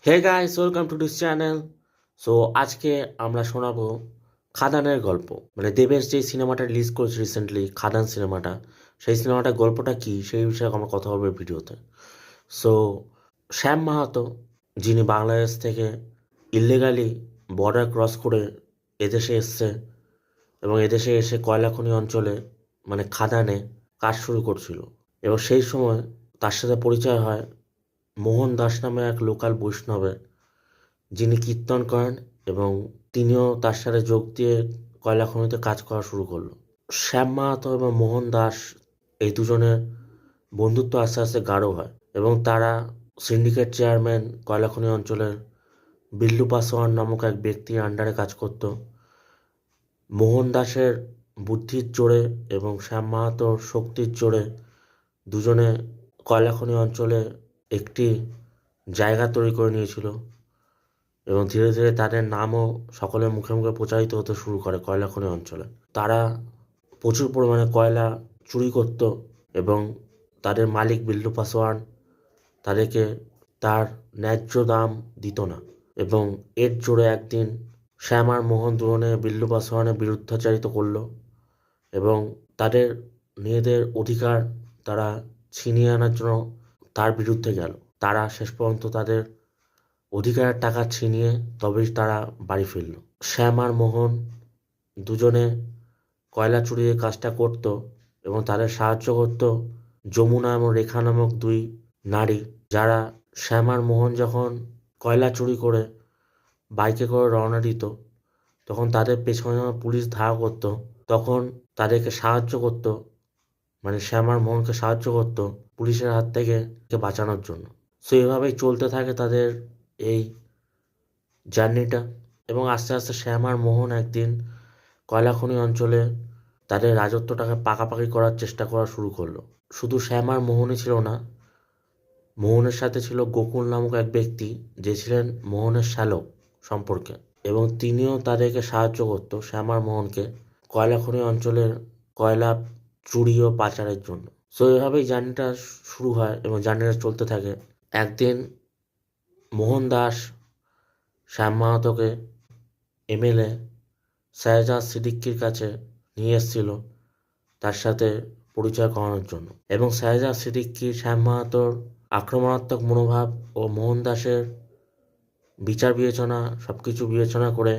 Hey guys, welcome to this channel. So আজকে আমরা শোনাবো খাদানের গল্প। মানে দেবের যে সিনেমাটা রিলিজ করেছে রিসেন্টলি, খাদান সিনেমাটা, সেই সিনেমাটার গল্পটা কি সেই বিষয়ে আমরা কথা বলবো এই ভিডিওতে। সো শ্যাম মাহাতো, যিনি বাংলাদেশ থেকে ইল্লিগালি বর্ডার ক্রস করে এদেশে এসছে এবং এদেশে এসে কয়লা খনি অঞ্চলে মানে খাদানে কাজ শুরু করছিল, এবং সেই সময় তার সাথে পরিচয় হয় মোহন দাস নামে এক লোকাল বৈষ্ণবের, যিনি কীর্তন করেন, এবং তিনিও তার সাথে যোগ দিয়ে কয়লা খনিতে কাজ করা শুরু করলো। শ্যাম মাহাতো এবং মোহন দাস, এই দুজনের বন্ধুত্ব আস্তে আস্তে গাঢ় হয় এবং তারা সিন্ডিকেট চেয়ারম্যান কয়লা খনি অঞ্চলের বিল্লু পাসওয়ান নামক এক ব্যক্তির আন্ডারে কাজ করত। মোহন দাসের বুদ্ধির জোরে এবং শ্যাম মাহাতোর শক্তির জোরে দুজনে কয়লা খনি অঞ্চলে একটি জায়গা তৈরি করে নিয়েছিল, এবং ধীরে ধীরে তাদের নামও সকলের মুখে মুখে প্রচারিত হতে শুরু করে কয়লা খনি অঞ্চলে। তারা প্রচুর পরিমাণে কয়লা চুরি করত এবং তাদের মালিক বিল্লু পাসওয়ান তাদেরকে তার ন্যায্য দাম দিত না, এবং এর জোরে একদিন শ্যাম আর মোহন দুজনে বিল্লু পাসওয়ানের বিরুদ্ধাচারিত করলো এবং তাদের নিজেদের অধিকার তারা ছিনিয়ে আনার জন্য তার বিরুদ্ধে গেল। তারা শেষ পর্যন্ত তাদের অধিকারের টাকা ছিনিয়ে তবেই তারা বাড়ি ফিরল। শ্যাম আর মোহন দুজনে কয়লা চুরির কাজটা করত এবং তাদের সাহায্য করত যমুনা এবং রেখা নামক দুই নারী, যারা শ্যাম আর মোহন যখন কয়লা চুরি করে বাইকে করে রওনা দিত, তখন তাদের পেছনে যখন পুলিশ ধাওয়া করত, তখন তাদেরকে সাহায্য করত, মানে শ্যাম আর মোহনকে সাহায্য করত পুলিশের হাত থেকে বাঁচানোর জন্য। সো এভাবেই চলতে থাকে তাদের এই জার্নিটা, এবং আস্তে আস্তে শ্যাম আর মোহন একদিন কয়লা খনি অঞ্চলে তাদের রাজত্বটাকে পাকাপাকি করার চেষ্টা করা শুরু করলো। শুধু শ্যাম আর মোহনই ছিল না, মোহনের সাথে ছিল গোকুল নামক এক ব্যক্তি, যে ছিলেন মোহনের শ্যালক সম্পর্কে, এবং তিনিও তাদেরকে সাহায্য করতো শ্যাম আর মোহনকে কয়লা খনি অঞ্চলের কয়লা চুরি ও পাচারের জন্য। সো এভাবেই জার্নিটা শুরু হয় এবং জার্নিটা চলতে থাকে। একদিন মোহন দাস শ্যাম মাহাতোকে এমএলএ শাহজাদ সিদ্দিকীর কাছে নিয়ে এসেছিল তার সাথে পরিচয় করানোর জন্য, এবং শাহজাদ সিদ্দিকী শ্যাম মাহাতোর আক্রমণাত্মক মনোভাব ও মোহন দাসের বিচার বিবেচনা সব কিছু বিবেচনা করে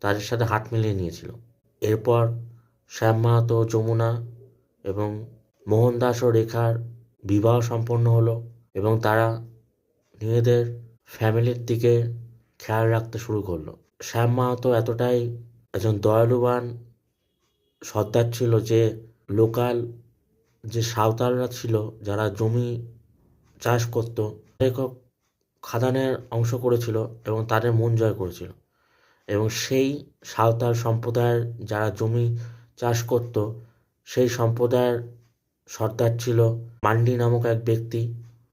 তাদের সাথে হাত মিলিয়ে নিয়েছিল। এরপর শ্যাম মাহাতো, যমুনা এবং মোহন দাস ও রেখার বিবাহ সম্পন্ন হলো, এবং তারা নিজেদের ফ্যামিলির দিকে খেয়াল রাখতে শুরু করলো। শ্যাম মাহাতো এতটাই একজন দয়ালুবান সর্দার ছিল যে লোকাল যে সাঁওতালরা ছিল, যারা জমি চাষ করত, একক খাদানের অংশ করেছিল এবং তাদের মন জয় করেছিল, এবং সেই সাঁওতাল সম্প্রদায়ের যারা জমি চাষ করত, সেই সম্প্রদায়ের সর্দার ছিল মান্ডি নামক এক ব্যক্তি।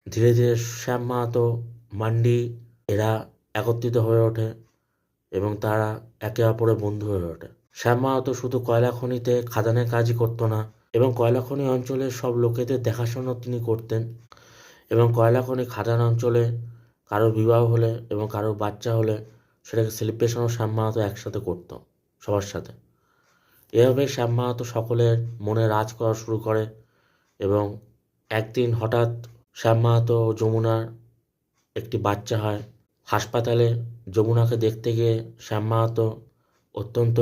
ধীরে ধীরে শ্যাম মাহাতো, মান্ডি এরা একত্রিত হয়ে ওঠে এবং তারা একে অপরের বন্ধু হয়ে ওঠে। শ্যাম মাহাতো শুধু কয়লা খনিতে খাদানের কাজই করতো না, এবং কয়লা খনি অঞ্চলের সব লোকেদের দেখাশোনা তিনি করতেন, এবং কয়লা খনি খাদান অঞ্চলে কারো বিবাহ হলে এবং কারো বাচ্চা হলে সেটাকে সেলিব্রেশনও শ্যাম মাহাতো একসাথে করতো সবার সাথে। এভাবে শ্যাম মাহাতো সকলের মনে রাজ করা শুরু করে, এবং একদিন হঠাৎ শ্যাম মাহাতো ও যমুনার একটি বাচ্চা হয়। হাসপাতালে যমুনাকে দেখতে গিয়ে শ্যাম মাহাতো অত্যন্ত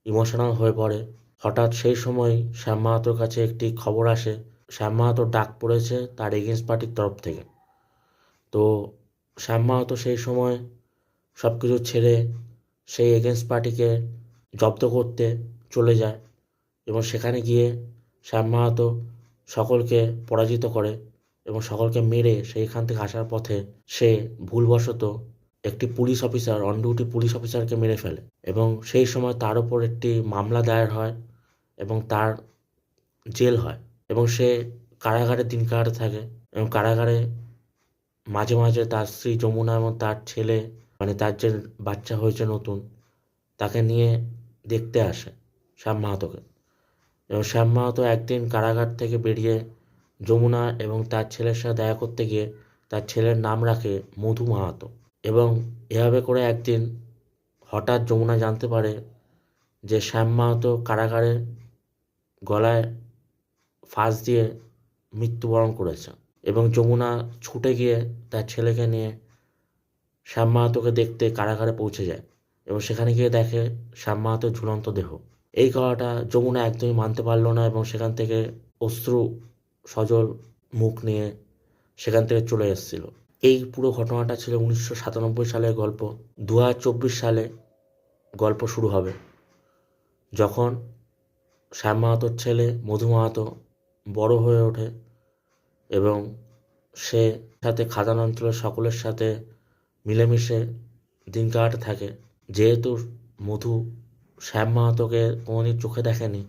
ইমোশনাল হয়ে পড়ে। হঠাৎ সেই সময় শ্যাম মাহাতোর কাছে একটি খবর আসে, শ্যাম মাহাতোর ডাক পড়েছে তার এগেনস্ট পার্টির তরফ থেকে। তো শ্যাম মাহাতো সেই সময় সব কিছু ছেড়ে সেই এগেনস্ট পার্টিকে জব্দ করতে চলে যায়, এবং সেখানে গিয়ে শ্যাম মাহাতো সকলকে পরাজিত করে এবং সকলকে মেরে সেইখান থেকে আসার পথে সে ভুলবশত একটি police officer, on duty police অফিসারকে মেরে ফেলে, এবং সেই সময় তার উপর একটি মামলা দায়ের হয় এবং তার জেল হয়, এবং সে কারাগারে দিন কাটাতে থাকে, এবং কারাগারে মাঝে মাঝে তার স্ত্রী যমুনা এবং তার ছেলে, মানে তার যে বাচ্চা হয়েছে নতুন, তাকে নিয়ে দেখতে আসে শ্যাম মাহাতোকে। এবং শ্যাম মাহাতো একদিন কারাগার থেকে বেরিয়ে যমুনা এবং তার ছেলের সাথে দেখা করতে গিয়ে তার ছেলের নাম রাখে মধু মাহাতো। এবং এভাবে করে একদিন হঠাৎ যমুনা জানতে পারে যে শ্যাম মাহাতো কারাগারে গলায় ফাঁস দিয়ে মৃত্যুবরণ করেছে। এবং যমুনা ছুটে গিয়ে তার ছেলেকে নিয়ে শ্যাম মাহাতোকে দেখতে কারাগারে পৌঁছে যায় এবং সেখানে গিয়ে দেখে শ্যাম মাহাতোর ঝুলন্ত দেহ। এই কথাটা যমুনা একদমই মানতে পারল না এবং সেখান থেকে অশ্রু সজল মুখ নিয়ে সেখান থেকে চলে এসেছিল। এই পুরো ঘটনাটা ছিল 1997 সালের গল্প। 2024 সালে গল্প শুরু হবে, যখন শ্যাম মাহাতোর ছেলে মধু মাহাতো বড় হয়ে ওঠে এবং সে সাথে খাদান অঞ্চলের সকলের সাথে মিলেমিশে দিন কাটাতে থাকে। যেহেতু মধু শ্যাম মাহাতোকে কোনোদিন চোখে দেখেনি,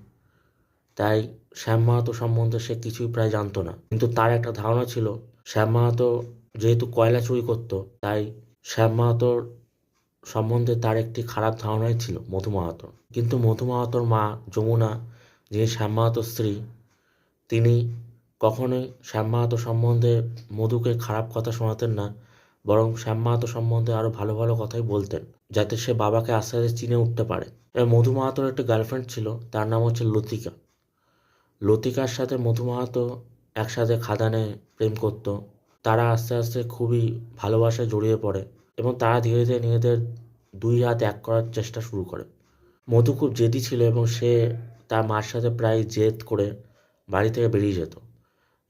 তাই শ্যাম মাহাতো সম্বন্ধে সে কিছুই প্রায় জানতো না। কিন্তু তার একটা ধারণা ছিল, শ্যাম মাহাতো যেহেতু কয়লা চুরি করতো, তাই শ্যাম মাহাতোর সম্বন্ধে তার একটি খারাপ ধারণাই ছিল মধু মাহাতো। কিন্তু মধু মাহাতোর মা যমুনা, যিনি শ্যাম মাহাতোর স্ত্রী, তিনি কখনোই শ্যাম মাহাতো সম্বন্ধে মধুকে খারাপ কথা শোনাতেন না, বরং শ্যাম মাহাতো সম্বন্ধে আরও ভালো ভালো কথাই বলতেন, যাতে সে বাবাকে আস্তে আস্তে চিনে উঠতে পারে। এবং মধু মাহাতোর একটা গার্লফ্রেন্ড ছিল, তার নাম হচ্ছে লতিকা। লতিকার সাথে মধু মাহাতো একসাথে খাদানে প্রেম করত। তারা আস্তে আস্তে খুবই ভালোবাসায় জড়িয়ে পড়ে এবং তারা ধীরে ধীরে নিজেদের দুই হাত এক করার চেষ্টা শুরু করে। মধু খুব জেদি ছিল এবং সে তার মার সাথে প্রায় জেদ করে বাড়ি থেকে বেরিয়ে যেত।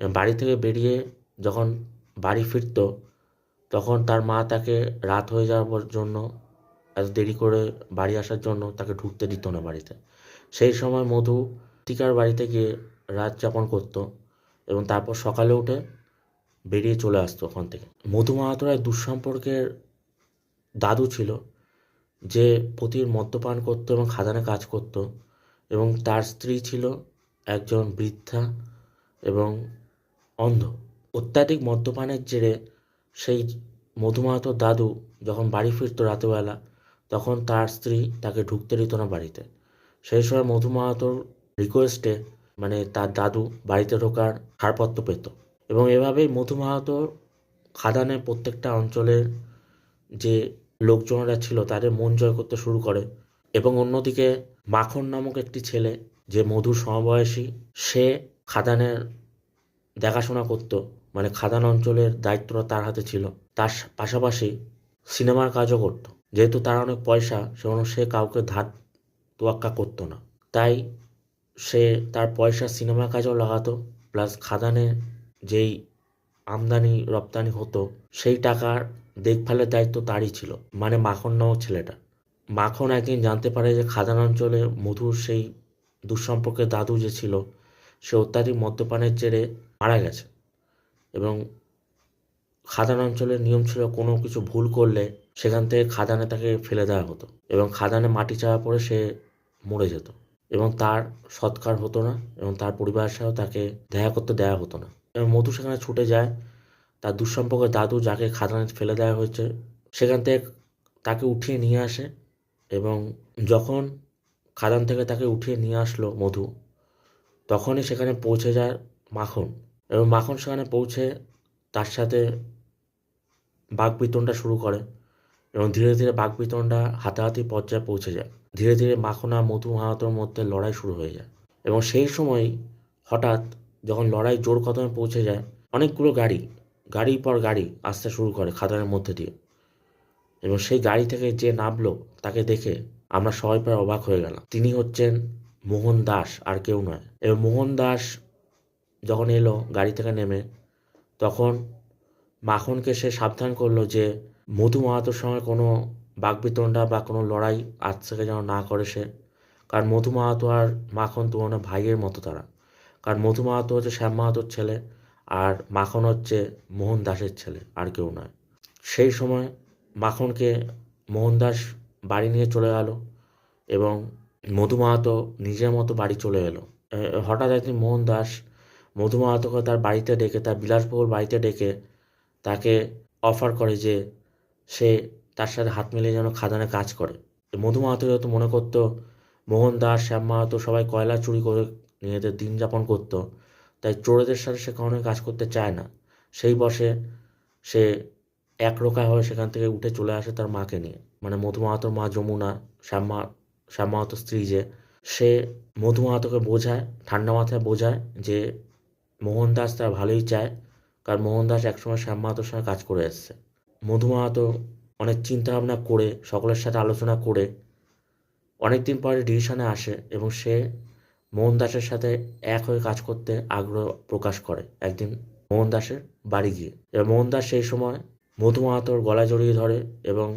এবং বাড়ি থেকে বেরিয়ে যখন বাড়ি ফিরত, তখন তার মা তাকে রাত হয়ে যাওয়ার জন্য, এত দেরি করে বাড়ি আসার জন্য তাকে ঢুকতে দিত না বাড়িতে। সেই সময় মধু লতিকার বাড়িতে গিয়ে রাত যাপন করত এবং তারপর সকালে উঠে বেরিয়ে চলে আসতো ওখান থেকে। মধু মাহাতোর এক দুঃসম্পর্কের দাদু ছিল, যে প্রতিদিন মদ্যপান করতো এবং খাদানে কাজ করত, এবং তার স্ত্রী ছিল একজন বৃদ্ধা এবং অন্ধ। অত্যাধিক মদ্যপানের জেরে সেই মধু মাহাতোর দাদু যখন বাড়ি ফিরত রাতেবেলা, তখন তার স্ত্রী তাকে ঢুকতে দিত না বাড়িতে। সেই সময় মধু মাহাতোর রিকোয়েস্টে মানে তার দাদু বাড়িতে ঢোকার ছাড়পত্র পেত। এবং এভাবেই মধু মাহাতোর খাদানের প্রত্যেকটা অঞ্চলের যে লোকজনেরা ছিল তাদের মন জয় করতে শুরু করে। এবং অন্যদিকে মাখন নামক একটি ছেলে, যে মধুর সমবয়সী, সে খাদানের দেখাশোনা করতো, মানে খাদান অঞ্চলের দায়িত্বটা তার হাতে ছিল। তার পাশাপাশি সিনেমার কাজও করতো। যেহেতু তার অনেক পয়সা, সেজন্য সে কাউকে ধার তোয়াক্কা করতো না, তাই সে তার পয়সা সিনেমার কাজেও লাগাতো, প্লাস খাদানে যেই আমদানি রপ্তানি হতো সেই টাকার দেখভালের দায়িত্ব তারই ছিল, মানে মাখন নামক ছেলেটা। মাখন একদিন জানতে পারে যে খাদান অঞ্চলে মধুর সেই দুঃসম্পর্কের দাদু যে ছিল, সে অত্যাধিক মদ্যপানের জেরে মারা গেছে। এবং খাদান অঞ্চলের নিয়ম ছিল, কোনো কিছু ভুল করলে সেখান থেকে খাদানে তাকে ফেলে দেওয়া হতো এবং খাদানে মাটি চাপা পড়ে সে মরে যেত এবং তার সৎকার হতো না এবং তার পরিবারের সাথেও তাকে দেখা করতে দেওয়া হতো না। এবং মধু সেখানে ছুটে যায়, তার দুঃসম্পর্কের দাদু যাকে খাদানে ফেলে দেওয়া হয়েছে সেখান থেকে তাকে উঠিয়ে নিয়ে আসে। এবং যখন খাদান থেকে তাকে উঠিয়ে নিয়ে আসলো মধু, তখনই সেখানে পৌঁছে যায় মাখন। এবং মাখন সেখানে পৌঁছে তার সাথে বাকবিতণ্ডা শুরু করে এবং ধীরে ধীরে বাকবিতণ্ডা হাতাহাতি পর্যায়ে পৌঁছে যায়। ধীরে ধীরে মাখন আর মধু মাহাতোর মধ্যে লড়াই শুরু হয়ে যায়। এবং সেই সময় হঠাৎ যখন লড়াই জোর কদমে পৌঁছে যায়, অনেকগুলো গাড়ির পর গাড়ি আসতে শুরু করে খাদানের মধ্যে দিয়ে। এবং সেই গাড়ি থেকে যে নামলো তাকে দেখে আমরা সবাই প্রায় অবাক হয়ে গেলাম। তিনি হচ্ছেন মোহন দাস, আর কেউ নয়। এবং মোহন দাস যখন এলো গাড়ি থেকে নেমে, তখন মাখনকে সে সাবধান করলো যে মধু মাহাতোর সঙ্গে কোনো বাকবিতণ্ডা বা কোনো লড়াই আজ থেকে যেন না করে সে। কারণ মধু মাহাতো আর মাখন তুলনা ভাইয়ের মতো তারা। কারণ মধু মাহাতো হচ্ছে শ্যাম মাহাতোর ছেলে আর মাখন হচ্ছে মোহন দাসের ছেলে, আর কেউ নয়। সেই সময় মাখনকে মোহন দাস বাড়ি নিয়ে চলে গেল এবং মধু মাহাতো নিজের মতো বাড়ি চলে এলো। হঠাৎ একদিন মোহন দাস মধু মাহাতোকে তার বাড়িতে ডেকে, তার বিলাসবহুল বাড়িতে ডেকে তাকে অফার করে যে সে তার সাথে হাত মিলিয়ে যেন খাদানে কাজ করে। মধু মাহাতো যেহেতু মনে করতো মোহন দাস, শ্যাম মাহাতো সবাই কয়লা চুরি করে নিজেদের দিন যাপন করতো, তাই চোরেদের সাথে সে কখনোই কাজ করতে চায় না। সেই বসে সে একরোখা হয়ে সেখান থেকে উঠে চলে আসে তার মাকে নিয়ে, মানে মধু মাহাতোর মা যমুনা, শ্যাম মাহাতোর স্ত্রী যে, সে মধু মাহাতোকে বোঝায়, ঠান্ডা মাথায় বোঝায় যে মোহনদাস তার ভালোই চায়, কারণ মোহনদাস একসময় শ্যাম মাহাতোর সঙ্গে কাজ করে এসছে। মধু মাহাতো অনেক চিন্তা ভাবনা করে, সকলের সাথে আলোচনা করে অনেকদিন পরে ডিসিশনে আসে এবং সে মোহনদাসের সাথে এক হয়ে কাজ করতে আগ্রহ প্রকাশ করে একদিন মোহনদাসের বাড়ি গিয়ে। এবার মোহনদাস সেই সময় মধু মাহাতোর গলায় জড়িয়ে ধরে এবং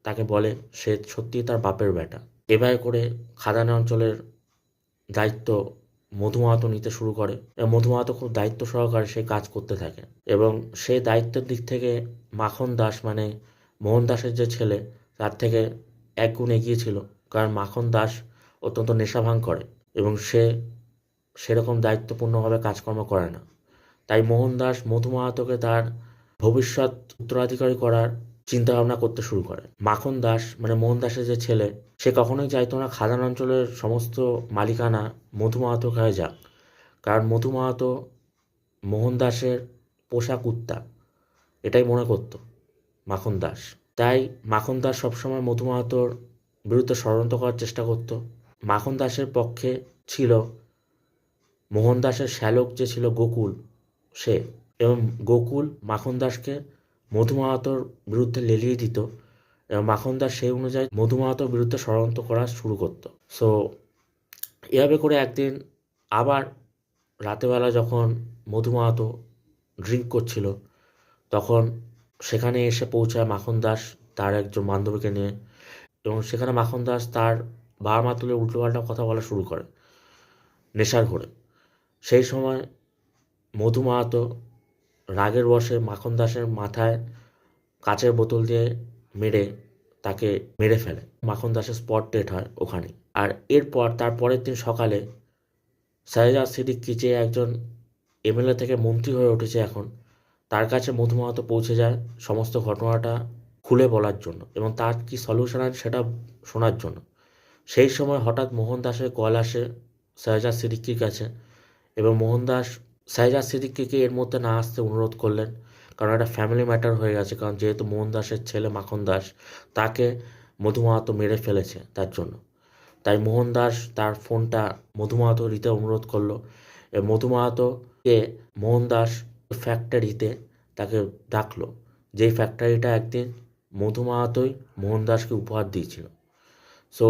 তাকে বলে সে সত্যিই তার বাপের বেটা। এভাবে করে খাদান অঞ্চলের দায়িত্ব মধু মাহাতো নিতে শুরু করে এবং মধু মাহাতো খুব দায়িত্ব সহকারে সে কাজ করতে থাকে এবং সে দায়িত্বের দিক থেকে মাখন দাস মানে মোহনদাসের যে ছেলে তার থেকে এক গুণ এগিয়ে ছিল, কারণ মাখন দাস অত্যন্ত নেশা ভাঙ করে এবং সে সেরকম দায়িত্বপূর্ণভাবে কাজকর্ম করে না। তাই মোহনদাস মধু মাহাতোকে তার ভবিষ্যৎ উত্তরাধিকারী করার চিন্তা ভাবনা করতে শুরু করে। মাখন দাস মানে মোহনদাসের যে ছেলে, সে কখনোই চাইতো না খাদান অঞ্চলের সমস্ত মালিকানা মধু মাহাতোর কাছে যাক, কারণ মধু মাহাতো মোহনদাসের পোষা কুত্তা, এটাই মনে করত মাখন দাস। তাই মাখন দাস সবসময় মধু মাহাতোর বিরুদ্ধে ষড়যন্ত্র করার চেষ্টা করত। মাখন দাসের পক্ষে ছিল মোহনদাসের শ্যালক যে ছিল গোকুল, সে এবং গোকুল মাখন দাসকে মধু মাহাতোর বিরুদ্ধে লেলিয়ে দিত এবং মাখন দাস সেই অনুযায়ী মধু মাহাতোর বিরুদ্ধে ষড়যন্ত্র করা শুরু করত। সো এভাবে করে একদিন আবার রাতেবেলা যখন মধু মাহাতো ড্রিঙ্ক করছিল, তখন সেখানে এসে পৌঁছায় মাখন দাস তার একজন বান্ধবীকে নিয়ে এবং সেখানে মাখন দাস তার বাবা মা তুলে উল্টোপাল্টা কথা বলা শুরু করে নেশার ঘোরে। সেই সময় মধু মাহাতো রাগের বশে মাখন দাসের মাথায় কাচের বোতল দিয়ে মেরে তাকে মেরে ফেলে। মাখন দাসের স্পট ডেট হয় ওখানে। আর এরপর তার পরের দিন সকালে শাহজাদ সিদ্দিকী যে একজন এমএলএ থেকে মন্ত্রী হয়ে উঠেছে এখন, তার কাছে মধু মাহাতো পৌঁছে যায় সমস্ত ঘটনাটা খুলে বলার জন্য এবং তার কী সলিউশন আছে সেটা শোনার জন্য। সেই সময় হঠাৎ মোহনদাসের কল আসে শাহজাদ সিদ্দিকীর কাছে এবং মোহনদাস শাহজাদ সিদ্দিকীকে এর মধ্যে না আসতে অনুরোধ করলেন, কারণ একটা ফ্যামিলি ম্যাটার হয়ে গেছে, কারণ যেহেতু মোহনদাসের ছেলে মাখন দাস তাকে মধু মাহাতো মেরে ফেলেছে তার জন্য। তাই মোহনদাস তার ফোনটা মধু মাহাতো দিতে অনুরোধ করলো এবং মধু মাহাতোকে মোহনদাস ফ্যাক্টরিতে তাকে ডাকলো, যেই ফ্যাক্টরিটা একদিন মধু মাহাতোই মোহনদাসকে উপহার দিয়েছিল। সো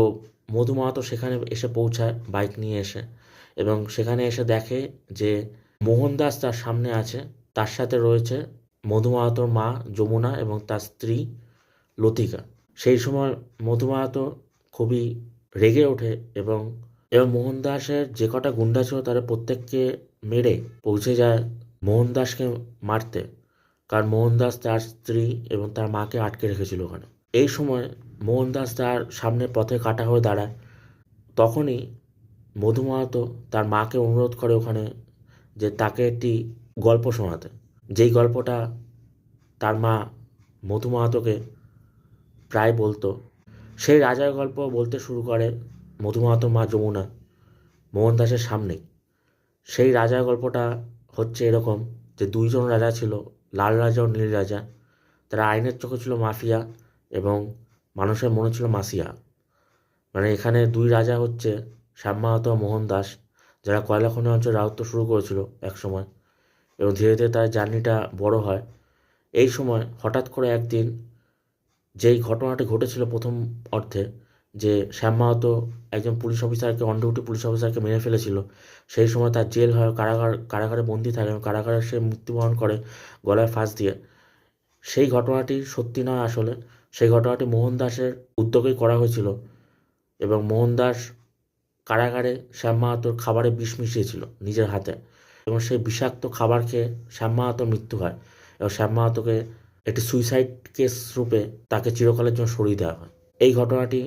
মধু মাহাতো সেখানে এসে পৌঁছায় বাইক নিয়ে এসে এবং সেখানে এসে দেখে যে মোহনদাস তার সামনে আছে, তার সাথে রয়েছে মধু মাহাতোর মা যমুনা এবং তার স্ত্রী লতিকা। সেই সময় মধু মাহাতো খুবই রেগে ওঠে এবং মোহনদাসের যে কটা গুন্ডা ছিল তারা প্রত্যেককে মেরে পৌঁছে যায় মোহনদাসকে মারতে, কারণ মোহনদাস তার স্ত্রী এবং তার মাকে আটকে রেখেছিল ওখানে। এই সময় মোহনদাস তার সামনে পথে কাটা হয়ে দাঁড়ায়। তখনই মধু মাহাতো তার মাকে অনুরোধ করে ওখানে যে তাকে একটি গল্প শোনাতে, যেই গল্পটা তার মা মধু মাহাতোকে প্রায় বলতো। সেই রাজার গল্প বলতে শুরু করে মধু মাহাতোর মা যমুনা মোহনদাসের সামনেই। সেই রাজার গল্পটা হচ্ছে এরকম যে দুইজন রাজা ছিল, লাল রাজা ও নীল রাজা। তারা আইনের চোখে ছিল মাফিয়া এবং মানুষের মনে ছিল মাসিয়া। মানে এখানে দুই রাজা হচ্ছে শ্যাম মাহাতো ও মোহনদাস, যারা কয়লা খনি অঞ্চলে রাজত্ব শুরু করেছিল একসময় এবং ধীরে ধীরে তার জার্নিটা বড় হয়। এই সময় হঠাৎ করে একদিন যেই ঘটনাটি ঘটেছিল প্রথম অর্থে, যে শ্যাম মাহাতো একজন পুলিশ অফিসারকে, অন ডিউটি পুলিশ অফিসারকে মেরে ফেলেছিল, সেই সময় তার জেল হয়, কারাগারে বন্দি থাকে এবং কারাগারে সে মৃত্যুবরণ করে গলায় ফাঁস দিয়ে। সেই ঘটনাটি সত্যি নয় আসলে, সেই ঘটনাটি মোহনদাসের উদ্যোগেই করা হয়েছিল এবং মোহনদাস কারাগারে শ্যাম মাহাতোর খাবারে বিষ মিশিয়েছিল নিজের হাতে এবং সেই বিষাক্ত খাবার খেয়ে শ্যাম মাহাতোর মৃত্যু হয় এবং শ্যাম মাহাতোকে একটি সুইসাইড কেস রূপে তাকে চিরকালের জন্য সরিয়ে দেওয়া হয়। এই ঘটনাটি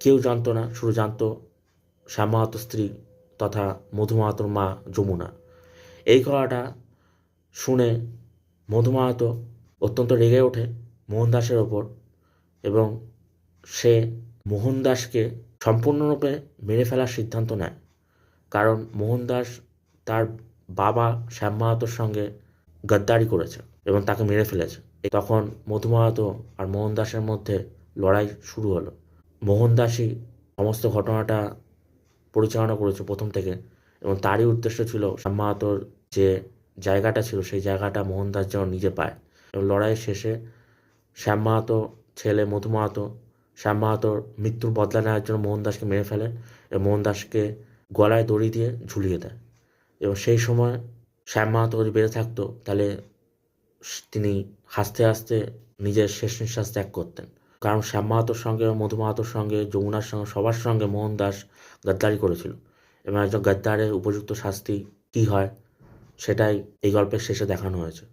কেউ জানতো না, শুধু জানতো শ্যাম মাহাতোর স্ত্রী তথা মধু মাহাতোর মা যমুনা। এই কথাটা শুনে মধু মাহাতো অত্যন্ত রেগে ওঠে মোহনদাসের ওপর এবং সে মোহনদাসকে সম্পূর্ণরূপে মেরে ফেলার সিদ্ধান্ত নেয়, কারণ মোহনদাস তার বাবা শ্যাম মাহাতোর সঙ্গে গদ্দারি করেছে এবং তাকে মেরে ফেলেছে। তখন মধু মাহাতো আর মোহনদাসের মধ্যে লড়াই শুরু হলো। মোহনদাসই সমস্ত ঘটনাটা পরিচালনা করেছে প্রথম থেকে, এবং তারই উদ্দেশ্য ছিল শ্যাম মাহাতোর যে জায়গাটা ছিল সেই জায়গাটা মোহনদাস যেন নিজে পায়। এবং লড়াইয়ের শেষে শ্যাম মাহাতো ছেলে মধু মাহাতো শ্যাম মাহাতোর মৃত্যুর বদলা নেওয়ার জন্য মোহনদাসকে মেরে ফেলে এবং মোহনদাসকে গলায় দড়ি দিয়ে ঝুলিয়ে দেয়। এবং সেই সময় শ্যাম মাহাতো যদি বেঁচে থাকতো তাহলে তিনি হাসতে হাসতে নিজের শেষ নিঃশ্বাস ত্যাগ করতেন। কারণ শ্যাম মাহাতোর সঙ্গে মধু মাহাতোর সঙ্গে যমুনার সঙ্গে সবার সঙ্গে মোহনদাস গাদ্দারি করেছিল, এবং একজন গাদ্দারের উপযুক্ত শাস্তি কী হয় সেটাই এই গল্পের শেষে দেখানো হয়েছে।